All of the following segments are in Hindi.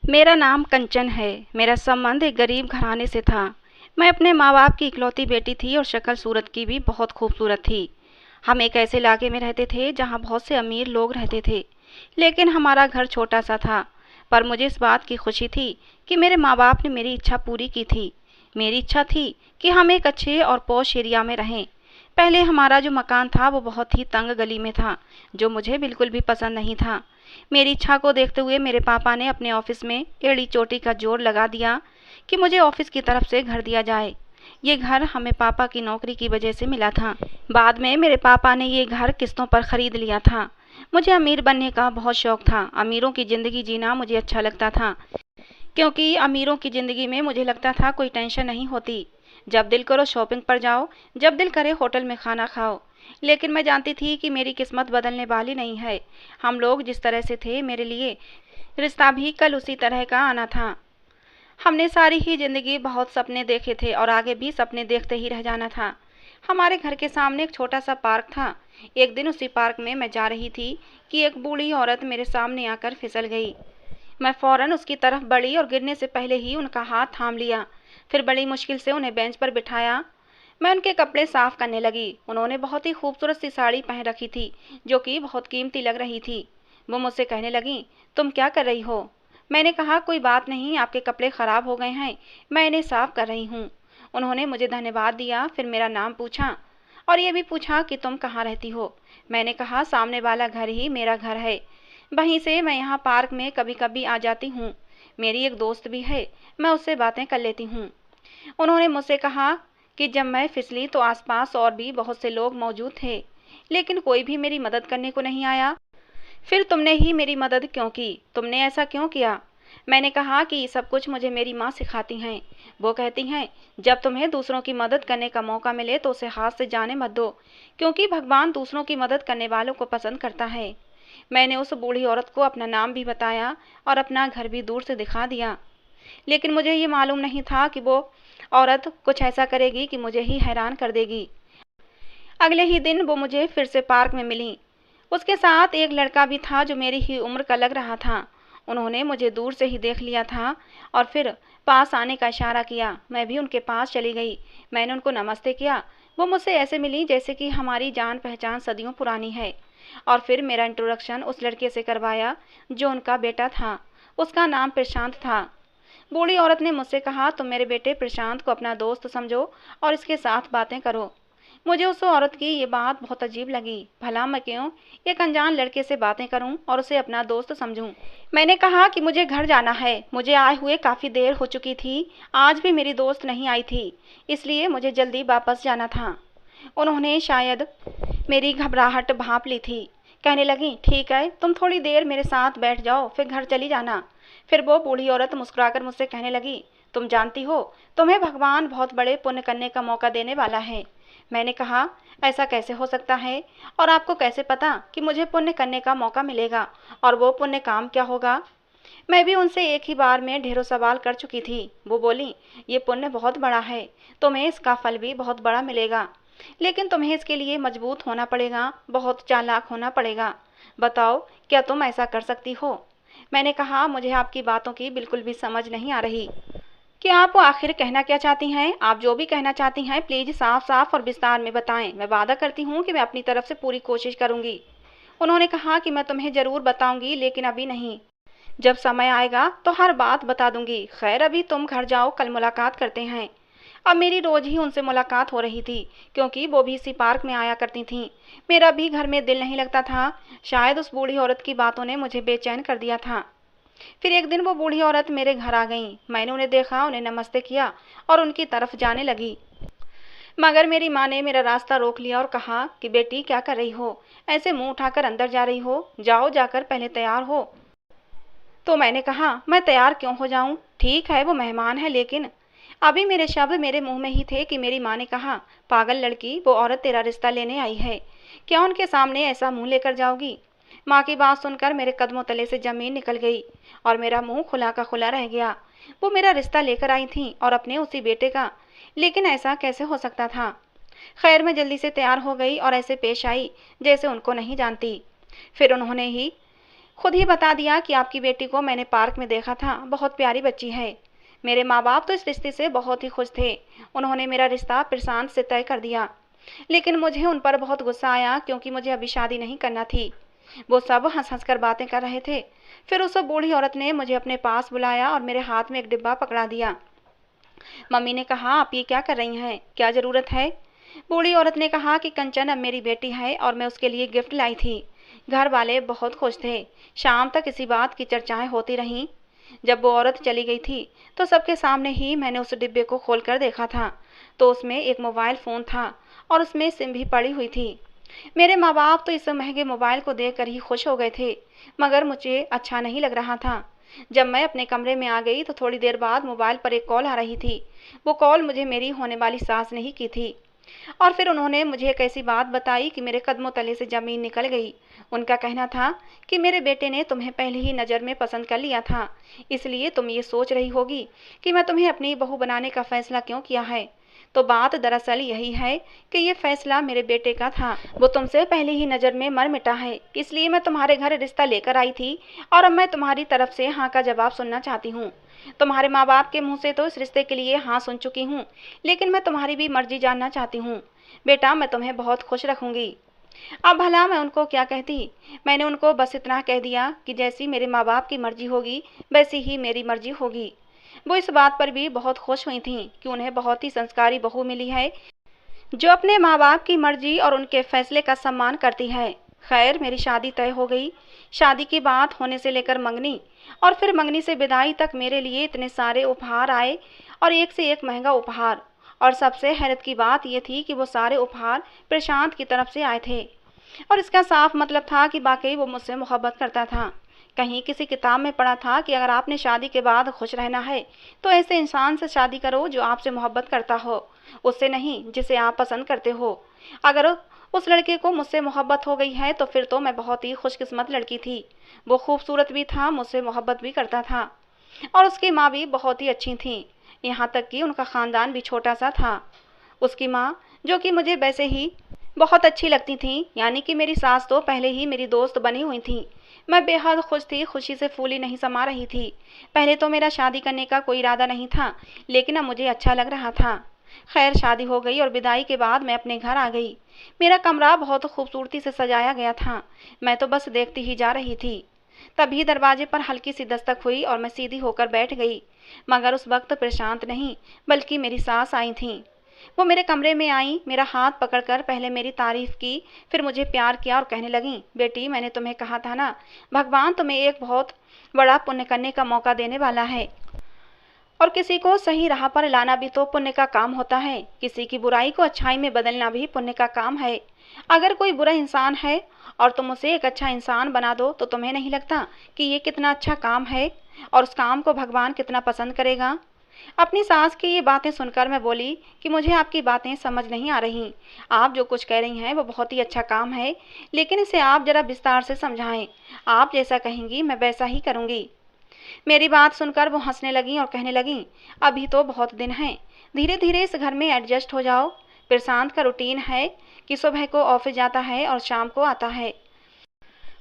मेरा नाम कंचन है। मेरा संबंध एक गरीब घराने से था। मैं अपने माँ बाप की इकलौती बेटी थी और शक्ल सूरत की भी बहुत खूबसूरत थी। हम एक ऐसे इलाके में रहते थे जहाँ बहुत से अमीर लोग रहते थे, लेकिन हमारा घर छोटा सा था। पर मुझे इस बात की खुशी थी कि मेरे माँ बाप ने मेरी इच्छा पूरी की थी। मेरी इच्छा थी कि हम एक अच्छे और पॉश एरिया में रहें। पहले हमारा जो मकान था वो बहुत ही तंग गली में था, जो मुझे बिल्कुल भी पसंद नहीं था। मेरी इच्छा को देखते हुए मेरे पापा ने अपने ऑफिस में एड़ी चोटी का जोर लगा दिया कि मुझे ऑफिस की तरफ से घर दिया जाए। ये घर हमें पापा की नौकरी की वजह से मिला था। बाद में मेरे पापा ने ये घर किस्तों पर खरीद लिया था। मुझे अमीर बनने का बहुत शौक था। अमीरों की ज़िंदगी जीना मुझे अच्छा लगता था, क्योंकि अमीरों की ज़िंदगी में मुझे लगता था कोई टेंशन नहीं होती। जब दिल करो शॉपिंग पर जाओ, जब दिल करे होटल में खाना खाओ। लेकिन मैं जानती थी कि मेरी किस्मत बदलने वाली नहीं है। हम लोग जिस तरह से थे, मेरे लिए रिश्ता भी कल उसी तरह का आना था। हमने सारी ही ज़िंदगी बहुत सपने देखे थे और आगे भी सपने देखते ही रह जाना था। हमारे घर के सामने एक छोटा सा पार्क था। एक दिन उसी पार्क में मैं जा रही थी कि एक बूढ़ी औरत मेरे सामने आकर फिसल गई। मैं फौरन उसकी तरफ बढ़ी और गिरने से पहले ही उनका हाथ थाम लिया। फिर बड़ी मुश्किल से उन्हें बेंच पर बिठाया। मैं उनके कपड़े साफ करने लगी। उन्होंने बहुत ही खूबसूरत सी साड़ी पहन रखी थी, जो कि बहुत कीमती लग रही थी। वो मुझसे कहने लगी, तुम क्या कर रही हो? मैंने कहा, कोई बात नहीं, आपके कपड़े खराब हो गए हैं, मैं इन्हें साफ कर रही हूँ। उन्होंने मुझे धन्यवाद दिया, फिर मेरा नाम पूछा और ये भी पूछा कि तुम कहाँ रहती हो। मैंने कहा, सामने वाला घर ही मेरा घर है, वहीं से मैं यहाँ पार्क में कभी कभी आ जाती हूँ। मेरी एक दोस्त भी है, मैं उससे बातें कर लेती हूँ। उन्होंने मुझसे कहा कि जब मैं फिसली तो आसपास और भी बहुत से लोग मौजूद थे, लेकिन कोई भी मेरी मदद करने को नहीं आया। फिर तुमने ही मेरी मदद क्यों की? तुमने ऐसा क्यों किया? मैंने कहा कि ये सब कुछ मुझे मेरी माँ सिखाती हैं। वो कहती हैं, जब तुम्हें दूसरों की मदद करने का मौका मिले तो उसे हाथ से जाने मत दो, क्योंकि भगवान दूसरों की मदद करने वालों को पसंद करता है। मैंने उस बूढ़ी औरत को अपना नाम भी बताया और अपना घर भी दूर से दिखा दिया, लेकिन मुझे ये मालूम नहीं था कि वो औरत कुछ ऐसा करेगी कि मुझे ही हैरान कर देगी। अगले ही दिन वो मुझे फिर से पार्क में मिली। उसके साथ एक लड़का भी था जो मेरी ही उम्र का लग रहा था। उन्होंने मुझे दूर से ही देख लिया था और फिर पास आने का इशारा किया। मैं भी उनके पास चली गई। मैंने उनको नमस्ते किया। वो मुझसे ऐसे मिली जैसे कि हमारी जान पहचान सदियों पुरानी है। और फिर मेरा इंट्रोडक्शन उस लड़के से करवाया जो उनका बेटा था। उसका नाम प्रशांत था। बूढ़ी औरत ने मुझसे कहा, तुम मेरे बेटे प्रशांत को अपना दोस्त समझो और इसके साथ बातें करो। मुझे उस औरत की ये बात बहुत अजीब लगी। भला मैं क्यों एक अनजान लड़के से बातें करूं और उसे अपना दोस्त समझूं? मैंने कहा कि मुझे घर जाना है। मुझे आए हुए काफ़ी देर हो चुकी थी। आज भी मेरी दोस्त नहीं आई थी, इसलिए मुझे जल्दी वापस जाना था। उन्होंने शायद मेरी घबराहट भांप ली थी। कहने लगी, ठीक है, तुम थोड़ी देर मेरे साथ बैठ जाओ, फिर घर चली जाना। फिर वो बूढ़ी औरत मुस्कुराकर मुझसे कहने लगी, तुम जानती हो, तुम्हें भगवान बहुत बड़े पुण्य करने का मौका देने वाला है। मैंने कहा, ऐसा कैसे हो सकता है और आपको कैसे पता कि मुझे पुण्य करने का मौका मिलेगा और वो पुण्य काम क्या होगा? मैं भी उनसे एक ही बार में ढेरों सवाल कर चुकी थी। वो बोली, ये पुण्य बहुत बड़ा है, तुम्हें इसका फल भी बहुत बड़ा मिलेगा, लेकिन तुम्हें इसके लिए मजबूत होना पड़ेगा, बहुत चालाक होना पड़ेगा। बताओ, क्या तुम ऐसा कर सकती हो? मैंने कहा, मुझे आपकी बातों की बिल्कुल भी समझ नहीं आ रही कि आप आखिर कहना क्या चाहती हैं। आप जो भी कहना चाहती हैं प्लीज़ साफ साफ और विस्तार में बताएं। मैं वादा करती हूँ कि मैं अपनी तरफ से पूरी कोशिश करूँगी। उन्होंने कहा कि मैं तुम्हें ज़रूर बताऊँगी, लेकिन अभी नहीं। जब समय आएगा तो हर बात बता दूंगी। खैर, अभी तुम घर जाओ, कल मुलाकात करते हैं। अब मेरी रोज ही उनसे मुलाकात हो रही थी, क्योंकि वो भी इसी पार्क में आया करती थीं। मेरा भी घर में दिल नहीं लगता था। शायद उस बूढ़ी औरत की बातों ने मुझे बेचैन कर दिया था। फिर एक दिन वो बूढ़ी औरत मेरे घर आ गई। मैंने उन्हें देखा, उन्हें नमस्ते किया और उनकी तरफ जाने लगी, मगर मेरी माँ ने मेरा रास्ता रोक लिया और कहा कि बेटी, क्या कर रही हो? ऐसे मुंह उठाकर अंदर जा रही हो? जाओ, जाकर पहले तैयार हो। तो मैंने कहा, मैं तैयार क्यों हो जाऊं? ठीक है, वो मेहमान है, लेकिन अभी मेरे शब्द मेरे मुंह में ही थे कि मेरी माँ ने कहा, पागल लड़की, वो औरत तेरा रिश्ता लेने आई है, क्या उनके सामने ऐसा मुंह लेकर जाओगी? माँ की बात सुनकर मेरे कदमों तले से जमीन निकल गई और मेरा मुंह खुला का खुला रह गया। वो मेरा रिश्ता लेकर आई थी और अपने उसी बेटे का, लेकिन ऐसा कैसे हो सकता था? खैर, मैं जल्दी से तैयार हो गई और ऐसे पेश आई जैसे उनको नहीं जानती। फिर खुद ही बता दिया कि आपकी बेटी को मैंने पार्क में देखा था, बहुत प्यारी बच्ची है। मेरे माँ बाप तो इस रिश्ते से बहुत ही खुश थे। उन्होंने मेरा रिश्ता प्रशांत से तय कर दिया। लेकिन मुझे उन पर बहुत गुस्सा आया क्योंकि मुझे अभी शादी नहीं करना थी। वो सब हंस हंस कर बातें कर रहे थे। फिर उस बूढ़ी औरत ने मुझे अपने पास बुलाया और मेरे हाथ में एक डिब्बा पकड़ा दिया। मम्मी ने कहा, आप ये क्या कर रही हैं, क्या ज़रूरत है? बूढ़ी औरत ने कहा कि कंचन अब मेरी बेटी है और मैं उसके लिए गिफ्ट लाई थी। घर वाले बहुत खुश थे। शाम तक इसी बात की चर्चाएं होती रहीं। जब वो औरत चली गई थी तो सबके सामने ही मैंने उस डिब्बे को खोलकर देखा था, तो उसमें एक मोबाइल फ़ोन था और उसमें सिम भी पड़ी हुई थी। मेरे माँ बाप तो इस महंगे मोबाइल को देखकर ही खुश हो गए थे, मगर मुझे अच्छा नहीं लग रहा था। जब मैं अपने कमरे में आ गई तो थोड़ी देर बाद मोबाइल पर एक कॉल आ रही थी। वो कॉल मुझे मेरी होने वाली सास ने ही की थी। और फिर उन्होंने मुझे एक ऐसी बात बताई कि मेरे कदमों तले से ज़मीन निकल गई। उनका कहना था कि मेरे बेटे ने तुम्हें पहले ही नज़र में पसंद कर लिया था, इसलिए तुम ये सोच रही होगी कि मैं तुम्हें अपनी बहू बनाने का फ़ैसला क्यों किया है। तो बात दरअसल यही है कि ये फ़ैसला मेरे बेटे का था। वो तुमसे पहले ही नज़र में मर मिटा है, इसलिए मैं तुम्हारे घर रिश्ता लेकर आई थी और अब मैं तुम्हारी तरफ से हाँ का जवाब सुनना चाहती हूँ। तुम्हारे माँ बाप के मुँह से तो इस रिश्ते के लिए हाँ सुन चुकी हूँ, लेकिन मैं तुम्हारी भी मर्जी जानना चाहती हूँ। बेटा, मैं तुम्हें बहुत खुश रखूँगी। अब भला मैं उनको क्या कहती। मैंने उनको बस इतना कह दिया कि जैसी मेरे माँ बाप की मर्जी होगी वैसी ही मेरी मर्जी होगी। वो इस बात पर भी बहुत खुश हुई थीं कि उन्हें बहुत ही संस्कारी बहू मिली है, जो अपने माँ बाप की मर्जी और उनके फैसले का सम्मान करती है। खैर, मेरी शादी तय हो गई। शादी की बात होने से लेकर मंगनी और फिर मंगनी से विदाई तक मेरे लिए इतने सारे उपहार आए और एक से एक महंगा उपहार। और सबसे हैरत की बात यह थी कि वो सारे उपहार प्रशांत की तरफ से आए थे और इसका साफ मतलब था कि वाकई वो मुझसे मोहब्बत करता था। कहीं किसी किताब में पढ़ा था कि अगर आपने शादी के बाद खुश रहना है तो ऐसे इंसान से शादी करो जो आपसे मोहब्बत करता हो, उससे नहीं जिसे आप पसंद करते हो। अगर उस लड़के को मुझसे मोहब्बत हो गई है तो फिर तो मैं बहुत ही खुशकिस्मत लड़की थी। वो खूबसूरत भी था, मुझसे मोहब्बत भी करता था और उसकी माँ भी बहुत ही अच्छी थी। यहाँ तक कि उनका ख़ानदान भी छोटा सा था। उसकी माँ, जो कि मुझे वैसे ही बहुत अच्छी लगती थी, यानी कि मेरी सास तो पहले ही मेरी दोस्त बनी हुई थी। मैं बेहद खुश थी, खुशी से फूली नहीं समा रही थी। पहले तो मेरा शादी करने का कोई इरादा नहीं था, लेकिन अब मुझे अच्छा लग रहा था। खैर, शादी हो गई और विदाई के बाद मैं अपने घर आ गई। मेरा कमरा बहुत खूबसूरती से सजाया गया था। मैं तो बस देखती ही जा रही थी। तभी दरवाजे पर हल्की सी दस्तक हुई और मैं सीधी होकर बैठ गई। मगर उस वक्त प्रशांत नहीं बल्कि मेरी सास आई थीं। वो मेरे कमरे में आई, मेरा हाथ पकड़कर पहले मेरी तारीफ की, फिर मुझे प्यार किया और कहने लगीं, बेटी, मैंने तुम्हें कहा था ना, भगवान तुम्हें एक बहुत बड़ा पुण्य करने का मौका देने वाला है और किसी को सही राह पर लाना भी तो पुण्य का काम होता है। किसी की बुराई को अच्छाई में बदलना भी पुण्य का काम है। अगर कोई बुरा इंसान है और तुम उसे एक अच्छा इंसान बना दो तो तुम्हें नहीं लगता कि ये कितना अच्छा काम है और उस काम को भगवान कितना पसंद करेगा। अपनी सास की ये बातें सुनकर मैं बोली कि मुझे आपकी बातें समझ नहीं आ रही। आप जो कुछ कह रही हैं वो बहुत ही अच्छा काम है, लेकिन इसे आप जरा विस्तार से समझाएं। आप जैसा कहेंगी मैं वैसा ही करूँगी। मेरी बात सुनकर वो हंसने लगीं और कहने लगीं, अभी तो बहुत दिन हैं, धीरे धीरे इस घर में एडजस्ट हो जाओ। प्रशांत का रूटीन है कि सुबह को ऑफिस जाता है और शाम को आता है।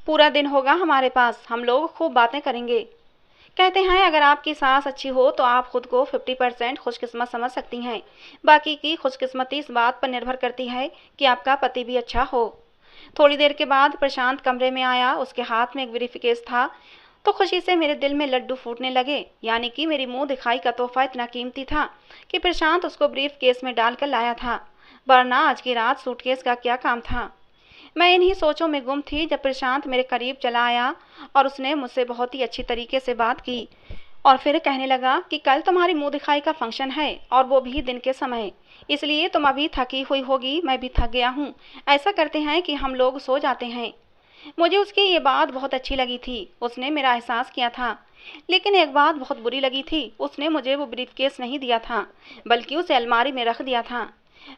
पूरा दिन होगा हमारे पास, हम लोग खूब बातें करेंगे। कहते हैं अगर आपकी सास अच्छी हो तो आप खुद को 50% खुशकिस्मत समझ सकती हैं। बाकी की खुशकिस्मती इस बात पर निर्भर करती है कि आपका पति भी अच्छा हो। थोड़ी देर के बाद प्रशांत कमरे में आया। उसके हाथ में एक ब्रीफकेस था तो खुशी से मेरे दिल में लड्डू फूटने लगे। यानी कि मेरी मुंह दिखाई का तोहफा इतना कीमती था कि प्रशांत उसको ब्रीफकेस में डालकर लाया था, वरना आज की रात सूटकेस का क्या काम था। मैं इन्हीं सोचों में गुम थी जब प्रशांत मेरे करीब चला आया और उसने मुझसे बहुत ही अच्छी तरीके से बात की और फिर कहने लगा कि कल तुम्हारी मुंह दिखाई का फंक्शन है और वो भी दिन के समय, इसलिए तुम अभी थकी हुई होगी, मैं भी थक गया हूँ। ऐसा करते हैं कि हम लोग सो जाते हैं। मुझे उसकी ये बात बहुत अच्छी लगी थी। उसने मेरा एहसास किया था। लेकिन एक बात बहुत बुरी लगी थी, उसने मुझे वो ब्रीफकेस नहीं दिया था बल्कि उसे अलमारी में रख दिया था।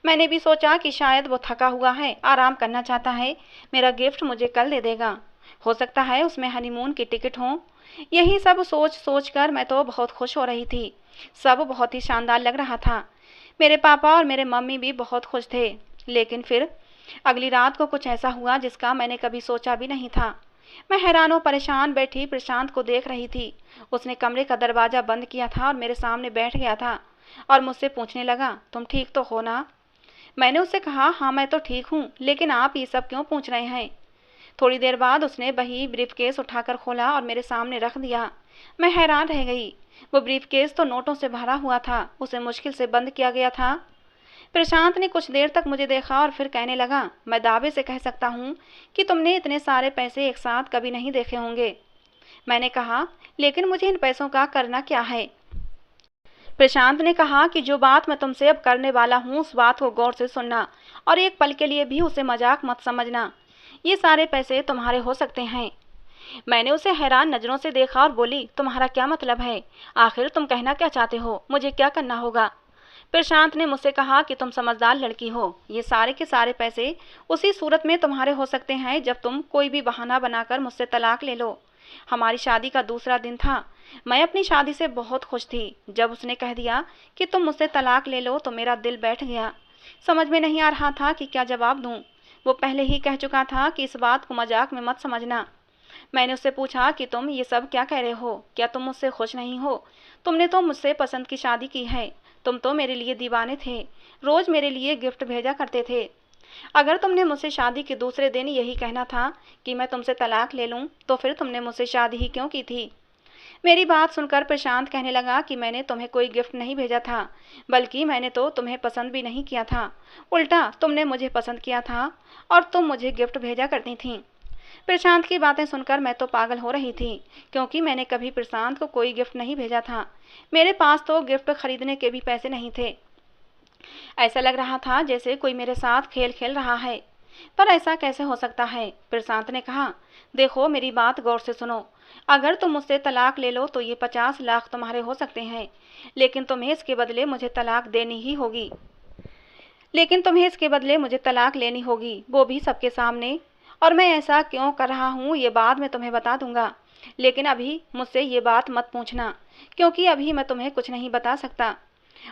मैंने भी सोचा कि शायद वो थका हुआ है, आराम करना चाहता है, मेरा गिफ्ट मुझे कल दे देगा। हो सकता है उसमें हनीमून की टिकट हो। यही सब सोच सोच कर मैं तो बहुत खुश हो रही थी। सब बहुत ही शानदार लग रहा था। मेरे पापा और मेरे मम्मी भी बहुत खुश थे। लेकिन फिर अगली रात को कुछ ऐसा हुआ जिसका मैंने कभी सोचा भी नहीं था। मैं हैरान और परेशान बैठी प्रशांत को देख रही थी। उसने कमरे का दरवाजा बंद किया था और मेरे सामने बैठ गया था और मुझसे पूछने लगा, तुम ठीक तो हो ना? मैंने उससे कहा, हाँ मैं तो ठीक हूँ, लेकिन आप ये सब क्यों पूछ रहे हैं? थोड़ी देर बाद उसने वही ब्रीफकेस उठाकर खोला और मेरे सामने रख दिया। मैं हैरान रह गई। वो ब्रीफकेस तो नोटों से भरा हुआ था, उसे मुश्किल से बंद किया गया था। प्रशांत ने कुछ देर तक मुझे देखा और फिर कहने लगा, मैं दावे से कह सकता हूँ कि तुमने इतने सारे पैसे एक साथ कभी नहीं देखे होंगे। मैंने कहा, लेकिन मुझे इन पैसों का करना क्या है? प्रशांत ने कहा कि जो बात मैं तुमसे अब करने वाला हूँ उस बात को गौर से सुनना और एक पल के लिए भी उसे मजाक मत समझना। ये सारे पैसे तुम्हारे हो सकते हैं। मैंने उसे हैरान नजरों से देखा और बोली, तुम्हारा क्या मतलब है? आखिर तुम कहना क्या चाहते हो? मुझे क्या करना होगा? प्रशांत ने मुझसे कहा कि तुम समझदार लड़की हो। ये सारे के सारे पैसे उसी सूरत में तुम्हारे हो सकते हैं जब तुम कोई भी बहाना बनाकर मुझसे तलाक ले लो। हमारी शादी का दूसरा दिन था। मैं अपनी शादी से बहुत खुश थी। जब उसने कह दिया कि तुम मुझसे तलाक ले लो तो मेरा दिल बैठ गया। समझ में नहीं आ रहा था कि क्या जवाब दूं। वो पहले ही कह चुका था कि इस बात को मजाक में मत समझना। मैंने उससे पूछा कि तुम ये सब क्या कह रहे हो? क्या तुम मुझसे खुश नहीं हो? तुमने तो मुझसे पसंद की शादी की है। तुम तो मेरे लिए दीवाने थे, रोज मेरे लिए गिफ्ट भेजा करते थे। अगर तुमने मुझसे शादी के दूसरे दिन यही कहना था कि मैं तुमसे तलाक ले लूं, तो फिर तुमने मुझसे शादी ही क्यों की थी? मेरी बात सुनकर प्रशांत कहने लगा कि मैंने तुम्हें कोई गिफ्ट नहीं भेजा था, बल्कि मैंने तो तुम्हें पसंद भी नहीं किया था। उल्टा तुमने मुझे पसंद किया था और तुम मुझे गिफ्ट भेजा करती थी। प्रशांत की बातें सुनकर मैं तो पागल हो रही थी, क्योंकि मैंने कभी प्रशांत को कोई गिफ्ट नहीं भेजा था। मेरे पास तो गिफ्ट खरीदने के भी पैसे नहीं थे। ऐसा लग रहा था जैसे कोई मेरे साथ खेल खेल रहा है। पर ऐसा कैसे हो सकता है? प्रशांत ने कहा, देखो मेरी बात गौर से सुनो। अगर तुम मुझसे तलाक ले लो तो ये 50 लाख तुम्हारे हो सकते हैं, लेकिन तुम्हें इसके बदले मुझे तलाक देनी ही होगी। लेकिन तुम्हें इसके बदले मुझे तलाक लेनी होगी, वो भी सबके सामने। और मैं ऐसा क्यों कर रहा हूँ ये बाद में तुम्हें बता दूंगा, लेकिन अभी मुझसे ये बात मत पूछना, क्योंकि अभी मैं तुम्हें कुछ नहीं बता सकता।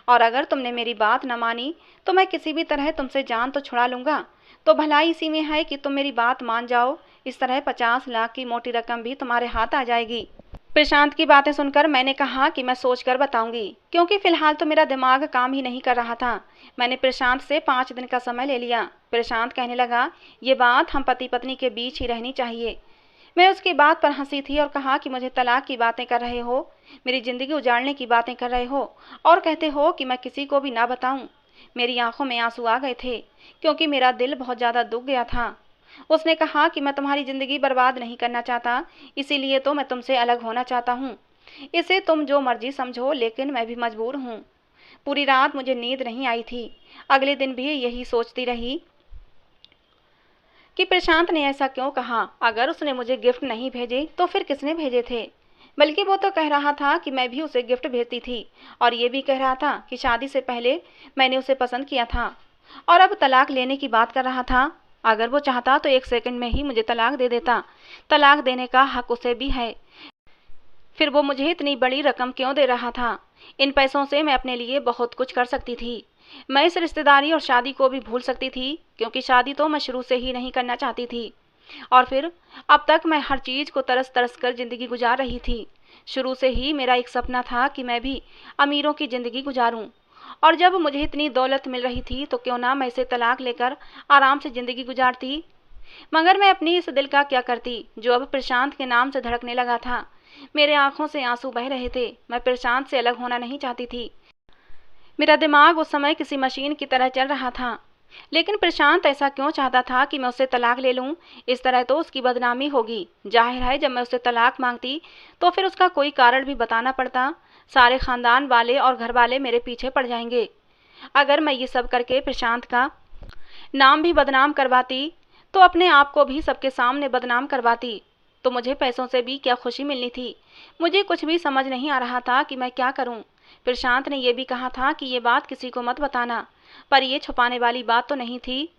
और अगर तुमने मेरी बात न मानी तो मैं किसी भी तरह तुमसे जान तो छुड़ा लूंगा। तो भलाई इसी में है कि तुम मेरी बात मान जाओ। इस तरह 50 लाख की मोटी रकम भी तुम्हारे हाथ आ जाएगी। प्रशांत की बातें सुनकर मैंने कहा कि मैं सोचकर बताऊंगी, क्योंकि फिलहाल तो मेरा दिमाग काम ही नहीं कर रहा था। मैंने प्रशांत से 5 दिन का समय ले लिया। प्रशांत कहने लगा, ये बात हम पति पत्नी के बीच ही रहनी चाहिए। मैं उसकी बात पर हंसी थी और कहा कि मुझे तलाक की बातें कर रहे हो, मेरी जिंदगी उजाड़ने की बातें कर रहे हो और कहते हो कि मैं किसी को भी ना बताऊं। मेरी आंखों में आंसू आ गए थे, क्योंकि मेरा दिल बहुत ज्यादा दुख गया था। उसने कहा कि मैं तुम्हारी जिंदगी बर्बाद नहीं करना चाहता, इसीलिए तो मैं तुमसे अलग होना चाहता हूँ। इसे तुम जो मर्जी समझो, लेकिन मैं भी मजबूर हूँ। पूरी रात मुझे नींद नहीं आई थी। अगले दिन भी यही सोचती रही कि प्रशांत ने ऐसा क्यों कहा। अगर उसने मुझे गिफ्ट नहीं भेजे तो फिर किसने भेजे थे? बल्कि वो तो कह रहा था कि मैं भी उसे गिफ्ट भेजती थी, और ये भी कह रहा था कि शादी से पहले मैंने उसे पसंद किया था, और अब तलाक लेने की बात कर रहा था। अगर वो चाहता तो 1 सेकंड में ही मुझे तलाक दे देता। तलाक देने का हक उसे भी है। फिर वो मुझे इतनी बड़ी रकम क्यों दे रहा था? इन पैसों से मैं अपने लिए बहुत कुछ कर सकती थी। मैं इस रिश्तेदारी और शादी को भी भूल सकती थी, क्योंकि शादी तो मैं शुरू से ही नहीं करना चाहती थी। और फिर अब तक मैं हर चीज को तरस तरस कर जिंदगी गुजार रही थी। शुरू से ही मेरा एक सपना था कि मैं भी अमीरों की जिंदगी गुजारूं, और जब मुझे इतनी दौलत मिल रही थी तो क्यों ना मैं इसे तलाक लेकर आराम से जिंदगी गुजारती। मगर मैं अपनी इस दिल का क्या करती जो अब प्रशांत के नाम से धड़कने लगा था। मेरे आंखों से आंसू बह रहे थे। मैं प्रशांत से अलग होना नहीं चाहती थी। मेरा दिमाग उस समय किसी मशीन की तरह चल रहा था। लेकिन प्रशांत ऐसा क्यों चाहता था कि मैं उससे तलाक ले लूं? इस तरह तो उसकी बदनामी होगी। जाहिर है जब मैं उससे तलाक मांगती तो फिर उसका कोई कारण भी बताना पड़ता। सारे खानदान वाले और घर वाले मेरे पीछे पड़ जाएंगे। अगर मैं ये सब करके प्रशांत का नाम भी बदनाम करवाती तो अपने आप को भी सबके सामने बदनाम करवाती। तो मुझे पैसों से भी क्या खुशी मिलनी थी? मुझे कुछ भी समझ नहीं आ रहा था कि मैं क्या करूं। प्रशांत ने यह भी कहा था कि ये बात किसी को मत बताना, पर यह छुपाने वाली बात तो नहीं थी।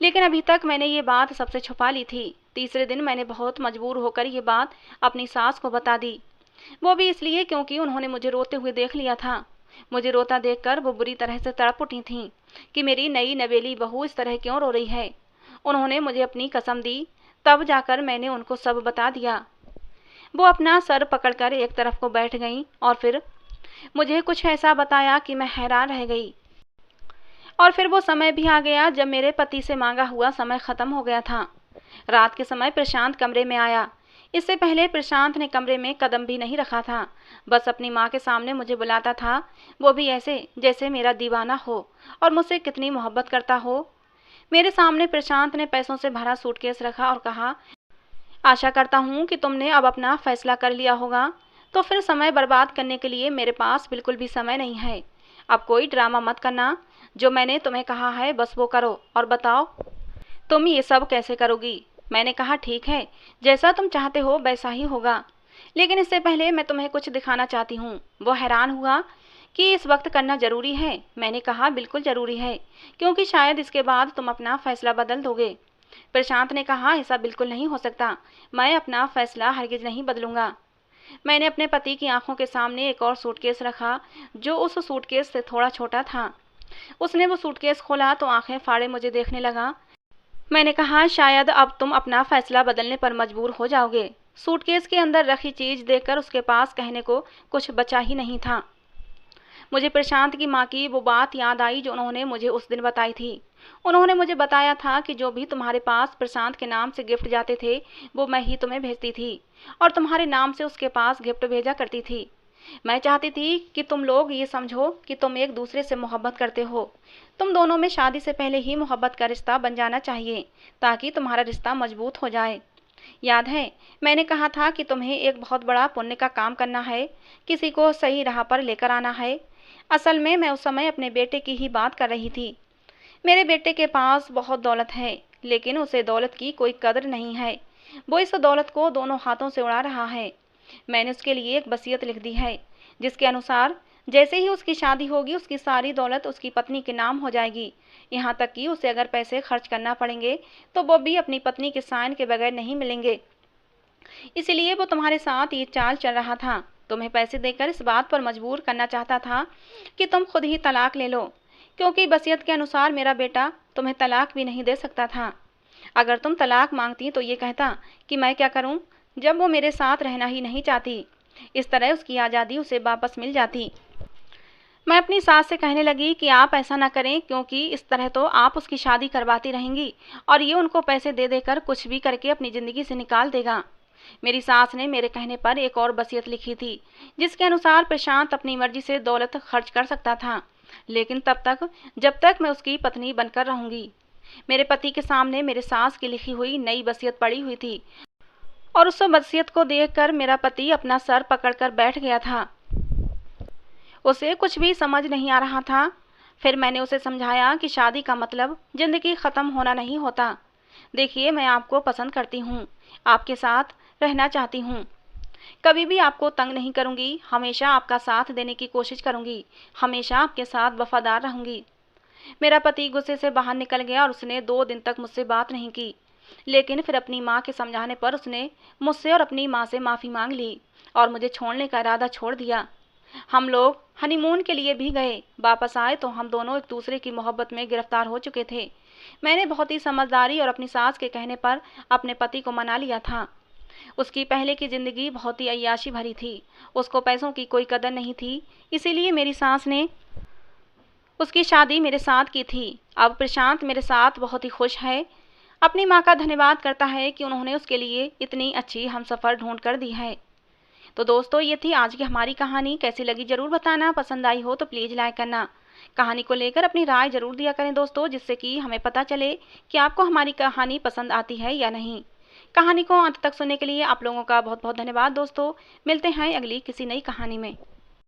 लेकिन अभी तक मैंने ये बात सबसे छुपा ली थी। तीसरे दिन मैंने बहुत मजबूर होकर ये बात अपनी सास को बता दी। वो भी इसलिए क्योंकि उन्होंने मुझे रोते हुए देख लिया था। मुझे रोता देखकर वो बुरी तरह से तड़प उठी थीं कि मेरी नई नवेली बहू इस तरह क्यों रो रही है। उन्होंने मुझे अपनी कसम दी तब जाकर मैंने उनको सब बता दिया। वो अपना सर पकड़कर एक तरफ को बैठ गईं और फिर मुझे कुछ ऐसा बताया कि मैं हैरान रह गई। और फिर वो समय भी आ गया जब मेरे पति से मांगा हुआ समय खत्म हो गया था। रात के समय प्रशांत कमरे में आया। इससे पहले प्रशांत ने कमरे में कदम भी नहीं रखा था। बस अपनी माँ के सामने मुझे बुलाता था, वो भी ऐसे जैसे मेरा दीवाना हो और मुझसे कितनी मोहब्बत करता हो। मेरे सामने प्रशांत ने पैसों से भरा सूटकेस रखा और कहा, आशा करता हूँ कि तुमने अब अपना फैसला कर लिया होगा। तो फिर समय बर्बाद करने के लिए मेरे पास बिल्कुल भी समय नहीं है। अब कोई ड्रामा मत करना, जो मैंने तुम्हें कहा है बस वो करो और बताओ तुम ये सब कैसे करोगी। मैंने कहा, ठीक है, जैसा तुम चाहते हो वैसा ही होगा, लेकिन इससे पहले मैं तुम्हें कुछ दिखाना चाहती हूँ। वो हैरान हुआ कि इस वक्त करना जरूरी है। मैंने कहा, बिल्कुल जरूरी है, क्योंकि शायद इसके बाद तुम अपना फैसला बदल दोगे। प्रशांत ने कहा, ऐसा बिल्कुल नहीं हो सकता, मैं अपना फैसला हरगिज नहीं बदलूंगा। मैंने अपने पति की आंखों के सामने एक और सूटकेस रखा, जो उस सूटकेस से थोड़ा छोटा था। उसने वो सूटकेस खोला तो आंखें फाड़े मुझे देखने लगा। मैंने कहा, शायद अब तुम अपना फैसला बदलने पर मजबूर हो जाओगे। सूटकेस के अंदर रखी चीज देखकर उसके पास कहने को कुछ बचा ही नहीं था। मुझे प्रशांत की माँ की वो बात याद आई जो उन्होंने मुझे उस दिन बताई थी। उन्होंने मुझे बताया था कि जो भी तुम्हारे पास प्रशांत के नाम से गिफ्ट जाते थे वो मैं ही तुम्हें भेजती थी और तुम्हारे नाम से उसके पास गिफ्ट भेजा करती थी। मैं चाहती थी कि तुम लोग ये समझो कि तुम एक दूसरे से मोहब्बत करते हो। तुम दोनों में शादी से पहले ही मोहब्बत का रिश्ता बन जाना चाहिए, ताकि तुम्हारा रिश्ता मजबूत हो जाए। याद है, मैंने कहा था कि तुम्हें एक बहुत बड़ा पुण्य का काम करना है, किसी को सही राह पर लेकर आना है। असल में मैं उस समय अपने बेटे की ही बात कर रही थी। मेरे बेटे के पास बहुत दौलत है, लेकिन उसे दौलत की कोई कदर नहीं है। वो इस दौलत को दोनों हाथों से उड़ा रहा है। मैंने उसके लिए एक वसीयत लिख दी है, जिसके अनुसार जैसे ही उसकी शादी होगी उसकी सारी दौलत उसकी पत्नी के नाम हो जाएगी। यहाँ तक कि उसे अगर पैसे खर्च करना पड़ेंगे तो वो भी अपनी पत्नी के साइन के बगैर नहीं मिलेंगे। इसलिए वो तुम्हारे साथ ये चाल चल रहा था। तुम्हें पैसे देकर इस बात पर मजबूर करना चाहता था कि तुम खुद ही तलाक ले लो, क्योंकि वसीयत के अनुसार मेरा बेटा तुम्हें तलाक भी नहीं दे सकता था। अगर तुम तलाक मांगती तो ये कहता कि मैं क्या करूं, जब वो मेरे साथ रहना ही नहीं चाहती। इस तरह उसकी आज़ादी उसे वापस मिल जाती। मैं अपनी सास से कहने लगी कि आप ऐसा ना करें, क्योंकि इस तरह तो आप उसकी शादी करवाती रहेंगी और ये उनको पैसे दे देकर कुछ भी करके अपनी ज़िंदगी से निकाल देगा। मेरी सास ने मेरे कहने पर एक और वसीयत लिखी थी, जिसके अनुसार प्रशांत अपनी मर्जी से दौलत खर्च कर सकता था, लेकिन तब तक जब तक मैं उसकी पत्नी बनकर रहूंगी। मेरे पति के सामने मेरे सास की लिखी हुई नई वसीयत पड़ी हुई थी और उस वसीयत को देखकर मेरा पति अपना सर पकड़कर बैठ गया था। उसे कुछ भी समझ नहीं आ रहा था। फिर मैंने उसे समझाया कि शादी का मतलब जिंदगी खत्म होना नहीं होता। देखिए, मैं आपको पसंद करती हूँ, आपके साथ रहना चाहती हूँ, कभी भी आपको तंग नहीं करूँगी, हमेशा आपका साथ देने की कोशिश करूँगी, हमेशा आपके साथ वफादार रहूँगी। मेरा पति गुस्से से बाहर निकल गया और उसने 2 दिन तक मुझसे बात नहीं की, लेकिन फिर अपनी माँ के समझाने पर उसने मुझसे और अपनी माँ से माफ़ी मांग ली और मुझे छोड़ने का इरादा छोड़ दिया। हम लोग हनीमून के लिए भी गए। वापस आए तो हम दोनों एक दूसरे की मोहब्बत में गिरफ्तार हो चुके थे। मैंने बहुत ही समझदारी और अपनी सास के कहने पर अपने पति को मना लिया था। उसकी पहले की जिंदगी बहुत ही अय्याशी भरी थी, उसको पैसों की कोई कदर नहीं थी, इसीलिए मेरी सास ने उसकी शादी मेरे साथ की थी। अब प्रशांत मेरे साथ बहुत ही खुश है, अपनी माँ का धन्यवाद करता है कि उन्होंने उसके लिए इतनी अच्छी हमसफ़र ढूंढ कर दी है। तो दोस्तों, ये थी आज की हमारी कहानी। कैसी लगी जरूर बताना, पसंद आई हो तो प्लीज़ लाइक करना। कहानी को लेकर अपनी राय जरूर दिया करें दोस्तों, जिससे कि हमें पता चले कि आपको हमारी कहानी पसंद आती है या नहीं। कहानी को अंत तक सुनने के लिए आप लोगों का बहुत बहुत धन्यवाद दोस्तों। मिलते हैं अगली किसी नई कहानी में।